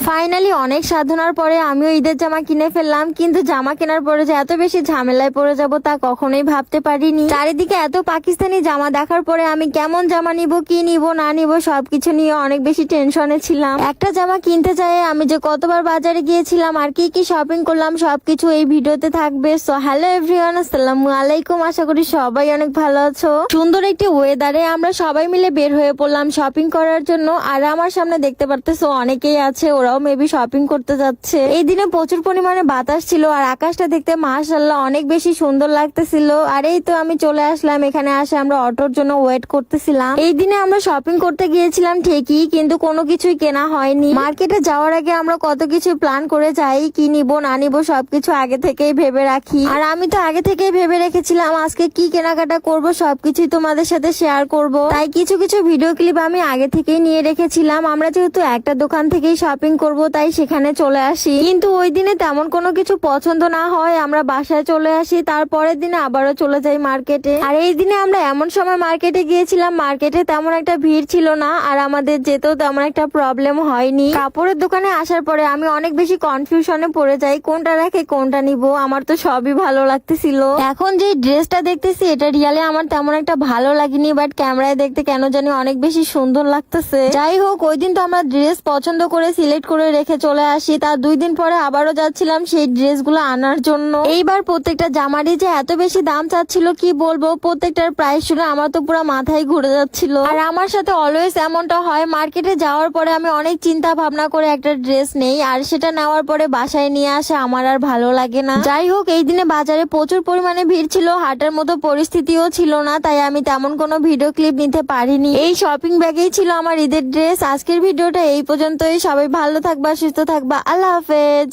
Finally অনেক সাধনার পরে আমিও ঈদের জামা কিনে ফেললাম, কিন্তু জামা কেনার পরে যে এত বেশি ঝামেলায় পড়ে যাব তা কখনোই ভাবতে পারিনি। চারিদিকে এত পাকিস্তানি জামা দেখার পরে আমি কেমন জামা নিব, কি নিব না নিব সবকিছু নিয়ে অনেক বেশি টেনশনে ছিলাম। একটা জামা কিনতে চাই আমি যে কতবার বাজারে গিয়েছিলাম আর কি কি শপিং করলাম সবকিছু এই ভিডিওতে থাকবে। সো হ্যালো এভরিওয়ান, আসসালামু আলাইকুম। আশা করি সবাই অনেক ভালো আছো। সুন্দর একটি ওয়েদারে আমরা সবাই মিলে বের হয়ে পড়লাম শপিং করার জন্য। আর আমার সামনে দেখতে পারতেছো অনেকেই আছে, ওরাও মেবি শপিং করতে যাচ্ছে। এই দিনে প্রচুর পরিমাণে বাতাস ছিল আর আকাশটা দেখতে মাশাআল্লাহ অনেক বেশি সুন্দর লাগতেছিল। আর এই তো আমি চলে আসলাম এখানে। আসে আমরা অটোর জন্য ওয়েট করতেছিলাম। এই দিনে আমরা শপিং করতে গিয়েছিলাম ঠিকই, কিন্তু কোনো কিছুই কেনা হয়নি। মার্কেটে যাওয়ার আগে আমরা কত কিছু প্ল্যান করে যাই, কি নিব না নিব সবকিছু আগে থেকেই ভেবে রাখি। আর আমি তো আগে থেকেই ভেবে রেখেছিলাম আজকে কি কেনাকাটা করব সবকিছুই তোমাদের সাথে শেয়ার করব। তাই কিছু কিছু ভিডিও ক্লিপ আমি আগে থেকেই নিয়ে রেখেছিলাম। আমরা যেহেতু একটা দোকান থেকেই শপিং করব তাই সেখানে চলে আসি, কিন্তু ওই দিনে তেমন কোনো কিছু পছন্দ না হয় আমরা বাসায় চলে আসি। তারপরের দিনে আবারও চলে যাই মার্কেটে। আর এই দিনে আমরা এমন সময় মার্কেটে গিয়েছিলাম, মার্কেটে তেমন একটা ভিড় ছিল না আর আমাদের যেতেও তেমন একটা প্রবলেম হয়নি। কাপড়ের দোকানে আসার পরে আমি অনেক বেশি কনফিউশনে পড়ে যাই, কোনটা রেখে কোনটা নিব। আমার তো সবই ভালো লাগতেছিল। এখন যে ড্রেসটা দেখতেছি এটা রিয়ালে আমার তেমন একটা ভালো লাগেনি, বাট ক্যামেরায় দেখতে কেন জানি অনেক বেশি সুন্দর লাগতেছে। যাই হোক, ওই দিন তো আমরা ড্রেস পছন্দ করে সিলেক্ট করে রেখে চলে আসি। তার 2 দিন পরে আবারও যাচ্ছিলাম সেই ড্রেসগুলো আনার জন্য। এইবার প্রত্যেকটা জামারই যে এত বেশি দাম চাচ্ছিল কি বলবো, প্রত্যেকটার প্রাইস শুনে আমার তো পুরো মাথায় ঘুরে যাচ্ছিল। আর আমার সাথে অলওয়েজ এমনটা হয়, মার্কেটে যাওয়ার পরে আমি অনেক চিন্তা ভাবনা করে একটা ড্রেস নেই আর সেটা নেওয়ার পরে বাসায় নিয়ে আসা আমার আর ভালো লাগে না। যাই হোক, এই দিনে বাজারে প্রচুর পরিমাণে ভিড় ছিল, হাঁটার মতো পরিস্থিতিও ছিল না, তাই আমি তেমন কোনো ভিডিও ক্লিপ নিতে পারিনি। এই শপিং ব্যাগেই ছিল আমার ঈদের ড্রেস। আজকের ভিডিওটা এই পর্যন্তই। সবাই ভালো থাকবা, সুস্থ থাকবা। আল্লাহ হাফেজ।